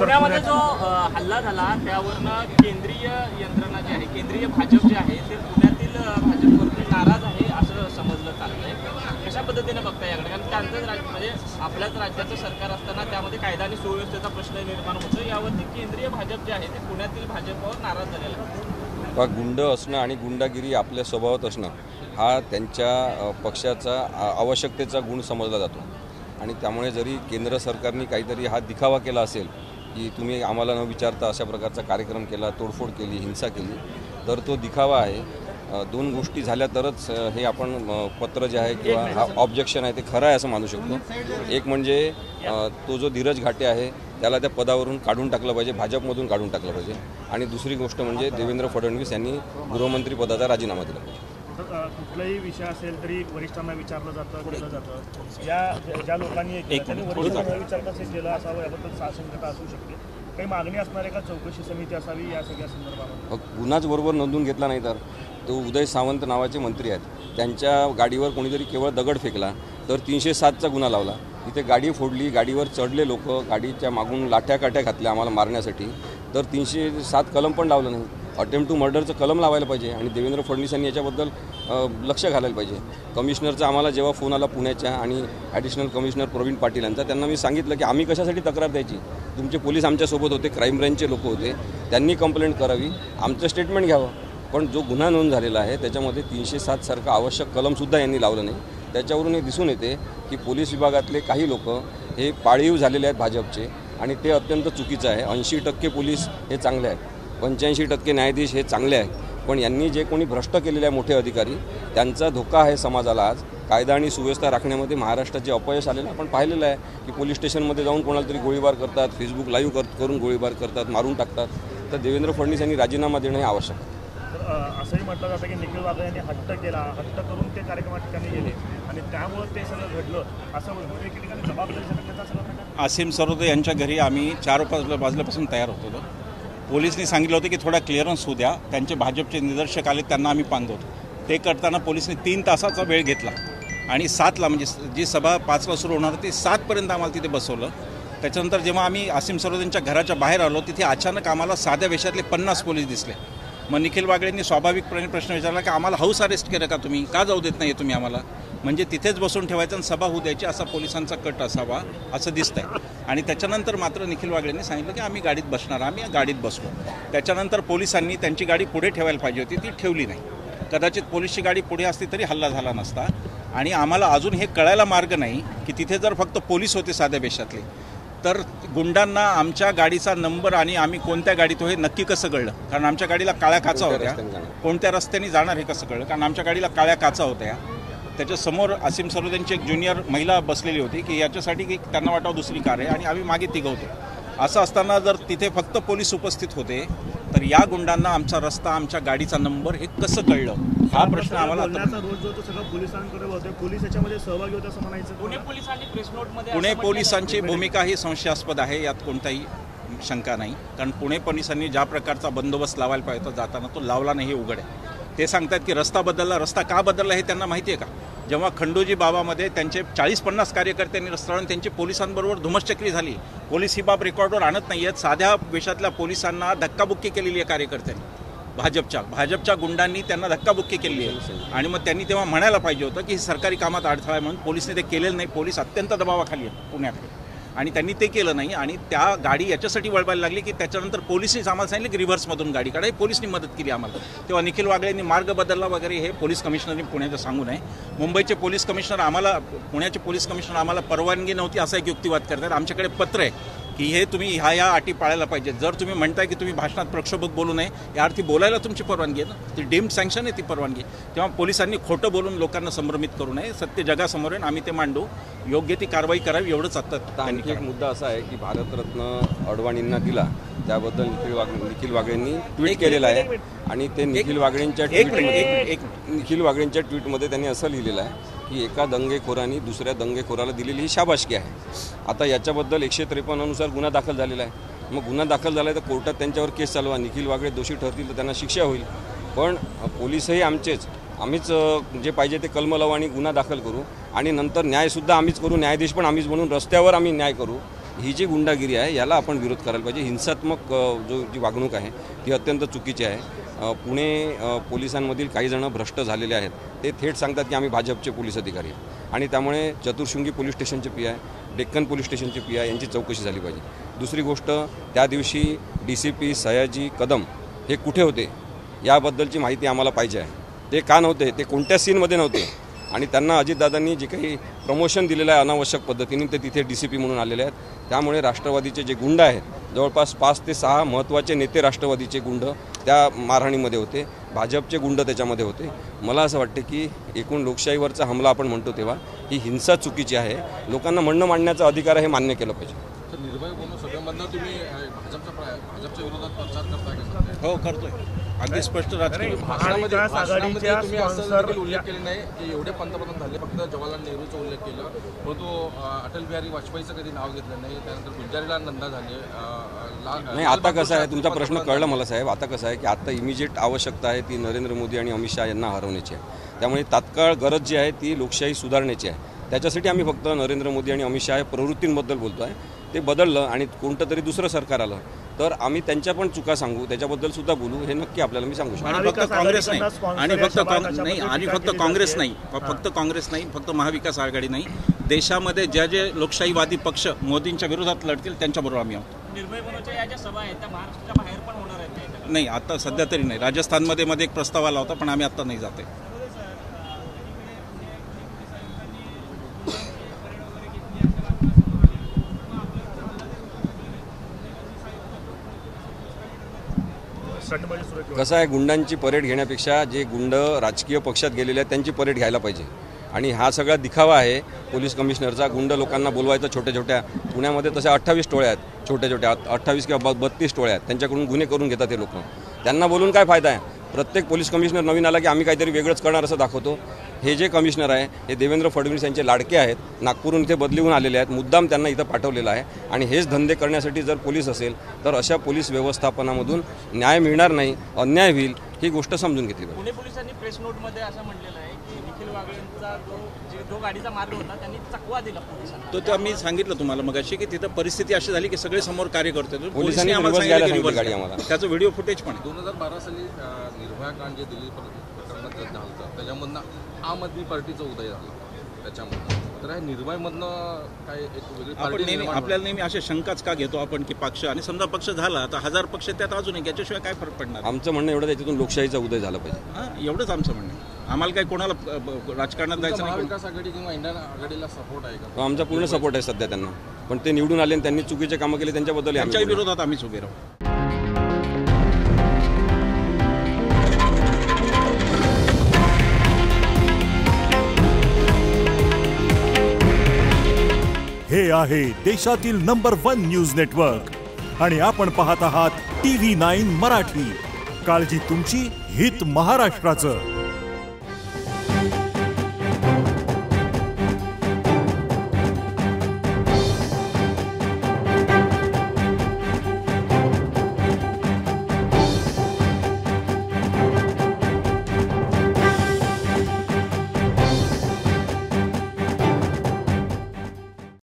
पुण्यामध्ये जो हल्ला झाला त्यावरनं केंद्रीय यंत्रणा जी आहे, केंद्रीय भाजप जे आहे ते पुण्यातील भाजपवरती नाराज आहे असं समजलं चाललंय. कशा पद्धतीने बघता याकडे? कारण त्यांचंच राज्य म्हणजे आपल्याच राज्याचं सरकार असताना त्यामध्ये कायदा आणि सुव्यवस्थेचा प्रश्न निर्माण होतो. यावरती केंद्रीय भाजप जे आहे ते पुण्यातील भाजपवर नाराज झालेलं आहे. गुंड असणं आणि गुंडागिरी आपल्या स्वभावात असणं हा त्यांच्या पक्षाचा आवश्यकतेचा गुण समजला जातो. आणि त्यामुळे जरी केंद्र सरकारने काहीतरी हा दिखावा केला असेल की तुम्ही आम्हाला न विचारता अशा प्रकारचा कार्यक्रम केला, तोडफोड केली, हिंसा केली, तर तो दिखावा आहे. दोन गोष्टी झाल्या तरच हे आपण पत्र जे आहे किंवा हा ऑब्जेक्शन आहे ते खरं आहे असं मानू शकतो. एक म्हणजे तो जो धीरज घाटे आहे त्याला त्या पदावरून काढून टाकलं पाहिजे, भाजपमधून काढून टाकलं पाहिजे. आणि दुसरी गोष्ट म्हणजे देवेंद्र फडणवीस यांनी गृहमंत्री पदाचा राजीनामा दिला पाहिजे. कुठलाही विषय असेल तरी वरिष्ठांना विचारलं जातं, केलं जातं. ज्या लोकांनी वरिष्ठांना विचारत असेल केलं असावं याबद्दल साशंकता असू शकते. काही मागणी असणार आहे का? चौकशी समिती असावी या सगळ्या संदर्भात? गुन्हाच बरोबर नोंदवून घेतला नाही तर तो उदय सावंत नावाचे मंत्री आहेत, त्यांच्या गाडीवर कोणीतरी केवळ दगड फेकला तर 307चा गुन्हा लावला. इथे गाडी फोडली, गाडीवर चढले लोक, गाडीच्या मागून लाठ्या काठ्या घातल्या आम्हाला मारण्यासाठी, तर 307 कलम पण लावलं नाही. अटेम्प्ट टू मर्डरचं कलम लावायला पाहिजे आणि देवेंद्र फडणवीस यांनी याच्याबद्दल लक्ष घालायला पाहिजे. कमिशनरचा आम्हाला जेव्हा फोन आला पुण्याच्या आणि ॲडिशनल कमिशनर प्रवीण पाटील यांचा, त्यांना मी सांगितलं की आम्ही कशासाठी तक्रार द्यायची, तुमचे पोलीस आमच्यासोबत होते, क्राईम ब्रँचचे लोक होते, त्यांनी कंप्लेंट करावी, आमचं स्टेटमेंट घ्यावं. पण जो गुन्हा नोंद झालेला आहे त्याच्यामध्ये 307 सारखं आवश्यक कलमसुद्धा यांनी लावलं नाही. त्याच्यावरून हे दिसून येते की पोलीस विभागातले काही लोक हे पाळीव झालेले आहेत भाजपचे आणि ते अत्यंत चुकीचं आहे. 80% पोलीस हे चांगले आहेत, 85% न्यायाधीश हे चांगले आहेत, पण यांनी जे कोणी भ्रष्ट केलेले आहे मोठे अधिकारी त्यांचा धोका आहे समाजाला. आज कायदा आणि सुव्यवस्था राखण्यामध्ये महाराष्ट्राचे अपयश आलेलं आपण पाहिलेलं आहे की पोलीस स्टेशनमध्ये जाऊन कोणाला तरी गोळीबार करतात, फेसबुक लाईव्ह करून गोळीबार करतात, मारून टाकतात. तर देवेंद्र फडणवीस यांनी राजीनामा देणं हे आवश्यक आहे. असंही म्हटलं जातं की निखिल वाघ यांनी हट्ट केला, हट्ट करून ते कार्यक्रमा ठिकाणी गेले आणि त्यामुळे ते सगळं घडलं असं एके ठिकाणी जबाबदारी सगळ्यांचा सगळं. आसिम सरोदे यांच्या घरी आम्ही 4 वाजल्यापासून तयार होतो. पोलिसनी सांगितलं होतं की थोडा क्लिअरन्स होऊ द्या, त्यांचे भाजपचे निदर्शक आले त्यांना आम्ही पांगवतो. ते करताना पोलिसने 3 तासाचा वेळ घेतला आणि 7ला म्हणजे जी सभा 5ला सुरू होणार होती 7पर्यंत आम्हाला तिथे बसवलं. त्याच्यानंतर जेव्हा आम्ही आसिम सरोदेंच्या घराच्या बाहेर आलो तिथे अचानक आम्हाला साध्या वेशातले 50 पोलीस दिसले. मग निखिल वागळेंनी स्वाभाविकपणे प्रश्न विचारला की आम्हाला हाऊस अरेस्ट केलं का तुम्ही, का जाऊ देत नाही तुम्ही आम्हाला, म्हणजे तिथेच बसून ठेवायचं आणि सभा होऊ द्यायची असा पोलिसांचा कट असावा असं दिसतंय. आणि त्याच्यानंतर मात्र निखिल वागळेंनी सांगितलं की आम्ही गाडीत बसणार, आम्ही गाडीत बसलो. त्याच्यानंतर पोलिसांनी त्यांची गाडी पुढे ठेवायला पाहिजे होती, ती ठेवली नाही. कदाचित पोलिसची गाडी पुढे असती तरी हल्ला झाला नसता. आणि आम्हाला अजून हे कळायला मार्ग नाही की तिथे जर फक्त पोलीस होते साध्या वेशातले तर गुंडांना आमच्या गाडीचा नंबर आणि आम्ही कोणत्या गाडीत हे नक्की कसं कळलं. कारण आमच्या गाडीला काळ्या काचा होत्या, कोणत्या रस्त्याने जाणार हे कसं कळलं, कारण आमच्या गाडीला काळ्या काचा होत्या. त्याच्यासमोर आसिम सरोदेंची एक ज्युनियर महिला बसलेली होती की याच्यासाठी की त्यांना वाटावं दुसरी कार आहे आणि आम्ही मागे तिघं होतो. असं असताना जर तिथे फक्त पोलीस उपस्थित होते तर या गुंडांना आमचा रस्ता, आमच्या गाडीचा नंबर हे कसं कळलं हा प्रश्न आम्हाला. पुणे पोलिसांची भूमिका ही संशयास्पद आहे, यात कोणताही शंका नाही. कारण पुणे पोलिसांनी ज्या प्रकारचा बंदोबस्त लावायला पाहिजे होता जाताना तो लावला नाही हे उघड आहे. ते सांगतात की रस्ता बदलला, रस्ता का बदलला हे त्यांना माहिती आहे का? जेव्हा खंडोजी बाबामध्ये त्यांचे 40-50 कार्यकर्त्यांनी रस्त्यावर त्यांची पोलिसांबरोबर धुमश्चक्री झाली, पोलीस ही बाब रेकॉर्डवर आणत नाही आहेत. साध्या वेशातल्या पोलिसांना धक्काबुक्की केलेली आहे कार्यकर्त्यांनी, भाजपच्या गुंडांनी त्यांना धक्काबुक्की केलेली आहे. आणि मग त्यांनी तेव्हा म्हणायला पाहिजे होतं की सरकारी कामात अडथळा आहे म्हणून. पोलिसने ते केलेलं नाही. पोलीस अत्यंत दबावाखाली आहेत पुण्यात आणि त्यांनी ते केलं नाही. आणि त्या गाडी याच्यासाठी वळवायला लागली की त्याच्यानंतर पोलिसनीच आम्हाला सांगितलं की रिव्हर्समधून गाडी काढा. पोलिसनी मदत केली आम्हाला. तेव्हा निखिल वागळेंनी मार्ग बदलला वगैरे हे पोलीस कमिशनरनी पुण्याचं सांगू नये. मुंबईचे पोलीस कमिशनर आम्हाला, पुण्याचे पोलीस कमिशनर आम्हाला परवानगी नव्हती असा एक युक्तिवाद करतात. आमच्याकडे पत्र आहे की हे तुम्ही ह्या अटी पाळायला पाहिजे. जर तुम्ही म्हणताय की तुम्ही भाषणात प्रक्षोभक बोलू नये, या अर्थी बोलायला तुमची परवानगी आहे ना, ती डीम्ड सँक्शन आहे ती परवानगी. तेव्हा पोलिसांनी खोटं बोलून लोकांना संभ्रमित करू नये. सत्य जगासमोर आहे, आम्ही ते मांडू, योग्य ती कारवाई करावी एवढंच. आता आणखी एक मुद्दा असा आहे की भारतरत्न अडवाणींना दिला त्याबद्दल निखिल वागळेंनी ट्विट केलेलं आहे. आणि ते निखिल वागळेंच्या ट्विटमध्ये त्यांनी असं लिहिलेलं आहे की एका दंगेखोरांनी दुसऱ्या दंगेखोराला दिलेली ही शाबासकी आहे. आता याच्याबद्दल 153 नुसार गुन्हा दाखल झालेला आहे. मग गुन्हा दाखल झाला आहे तर कोर्टात त्यांच्यावर केस चालवा. निखिल वागळे दोषी ठरतील तर त्यांना शिक्षा होईल. पण पोलीसही आमचेच, आम्हीच जे पाहिजे ते कलम लावू आणि गुन्हा दाखल करू आणि नंतर न्यायसुद्धा आम्हीच करू, न्यायाधीश पण आम्हीच बनून रस्त्यावर आम्ही न्याय करू. ही जी गुंडागिरी आहे याला आपण विरोध करायला पाहिजे. हिंसात्मक जी वागणूक आहे ती अत्यंत चुकीची आहे. पुणे पोलिसांमधील काही जण भ्रष्ट झालेले आहेत. ते थेट सांगतात की आम्ही भाजपचे पोलीस अधिकारी आहेत आणि त्यामुळे चतुर्शृंगी पोलीस स्टेशनचे PI, डेक्कन पोलीस स्टेशनचे PI यांची चौकशी झाली पाहिजे. दुसरी गोष्ट, त्या दिवशी DCP सयाजी कदम हे कुठे होते याबद्दलची माहिती आम्हाला पाहिजे आहे. ते का नव्हते, ते कोणत्या सीनमध्ये नव्हते आणि त्यांना अजितदादांनी जे काही प्रमोशन दिलेलं आहे अनावश्यक पद्धतीने ते तिथे DCP म्हणून आलेले आहेत. त्यामुळे राष्ट्रवादीचे जे गुंड आहेत, जवळपास 5 ते 6 महत्त्वाचे नेते राष्ट्रवादीचे गुंड त्या मारहाणीमध्ये होते, भाजपचे गुंड त्याच्यामध्ये होते. मला असं वाटते की एकूण लोकशाहीवरचा हमला आपण म्हणतो तेव्हा ही हिंसा चुकीची आहे. लोकांना म्हणणं मांडण्याचा अधिकार आहे, हे मान्य केलं पाहिजे. निर्भय बोलून सगळ्यांमधनं तुम्ही भाजपच्या विरोधात प्रचार करताय का? हो, करतोय. अगदी स्पष्ट राजकीय महाविकास आघाडीच्या तुम्ही असं स्पॉन्सर देखील उल्लेख केले नाही की एवढे पंतप्रधान झाले, फक्त जवाहरलाल नेहरूचा उल्लेख केला, परंतु अटल बिहारी वाजपेयीचं कधी नाव घेतलं नाही. त्यानंतर गुलजारीलाल नंदा झाले. नाही, आता कसं आहे, तुमचा प्रश्न कळला मला साहेब. आता कसं आहे की आता इमिजिएट आवश्यकता आहे ती नरेंद्र मोदी आणि अमित शहा यांना हरवण्याची आहे. त्यामुळे तात्काळ गरज जी आहे ती लोकशाही सुधारण्याची आहे. त्याच्यासाठी आम्ही फक्त नरेंद्र मोदी आणि अमित शहा या प्रवृत्तींबद्दल बोलतो आहे. ते बदललं आणि कोणतं तरी दुसरं सरकार आलं तर आम्ही त्यांच्या पण चुका सांगू, त्याच्याबद्दल सुद्धा बोलू, हे नक्की आपल्याला मी सांगू शकतो. आणि फक्त काँग्रेस नाही, फक्त काँग्रेस नाही, फक्त महाविकास आघाडी नाही, देशामध्ये जे लोकशाहीवादी पक्ष मोदींच्या विरोधात लढतील त्यांच्याबरोबर आम्ही आहोत. निर्भय बनवच्या या ज्या सभा आहेत त्या महाराष्ट्राच्या बाहेर पण होणार आहेत? नाही, आता सध्या तरी नाही. राजस्थानमध्ये मध्ये एक प्रस्ताव आला होता, पण आम्ही आता नाही जाते. कसं आहे, गुंडांची परेड घेण्यापेक्षा जे गुंड राजकीय पक्षात गेलेले आहेत त्यांची परेड घ्यायला पाहिजे. आणि हा सगळा दिखावा आहे पोलीस कमिशनरचा. गुंड लोकांना बोलवायचं छोट्या पुण्यामध्ये तसे 28 टोळ्या आहेत, छोट्या 28 किंवा 32 टोळ्या आहेत. त्यांच्याकडून गुन्हे करून घेतात हे लोक. त्यांना बोलून काय फायदा आहे? प्रत्येक पोलीस कमिशनर नवीन आला की आम्ही काहीतरी वेगळंच करणार असं दाखवतो. हे जे कमिशनर आहे हे देवेंद्र फडणवीस यांचे लाडके आहेत. नागपूरहून इथे बदलीहून आलेले आहेत. मुद्दाम त्यांना इथं पाठवलेलं आहे. आणि हेच धंदे करण्यासाठी जर पोलीस असेल तर अशा पोलीस व्यवस्थापनामधून न्याय मिळणार नाही, अन्याय होईल. ही गोष्ट समजून घेतली पाहिजे. पुणे पोलिसांनी प्रेस नोटमध्ये असं म्हटलेलं आहे की निखिल वागळेंचा जो गाडीचा मार्ग होता त्यांनी चकवा दिला पोलिसांना. तो मी सांगितलं तुम्हाला मगाशी की तिथं परिस्थिती अशी झाली की सगळे समोर कार्य करतात. पोलिसांनी आम्हाला रिव्हर्स सांगितलं की गाडी रिव्हर्स आम्हाला. त्याचं व्हिडिओ फुटेज पण 2012 साली निर्भया कांड जे दिल्ली प्रकरणात झालं त्याच्यामधनं आम आदमी पार्टीचा उदय झाला त्याच्यामधनं. तर ह्या निर्भयमधनं काय एक वेगळी आपण नेहमी आपल्याला नेहमी अशा शंकाच का घेतो आपण की पक्ष, आणि समजा पक्ष झाला तर 1000 पक्ष त्यात अजून एक, याच्याशिवाय काय फरक पडणार? आमचं म्हणणं एवढं, त्याच्यातून लोकशाहीचा उदय झाला पाहिजे. हां, एवढंच आमचं म्हणणं. आम्हाला काही कोणाला राजकारणात जायचं नाही. महाविकास आघाडी किंवा इंडियन आघाडीला सपोर्ट आहे का? आमचा पूर्ण सपोर्ट आहे सध्या त्यांना. पण ते निवडून आले आणि त्यांनी चुकीचे कामं केले त्यांच्याबद्दल त्यांच्या विरोधात आम्हीच उभे राहू. हे आहे देशातील नंबर 1 न्यूज नेटवर्क आणि आपण पाहत आहात TV9 मराठी. काळजी तुमची, हित महाराष्ट्राचं.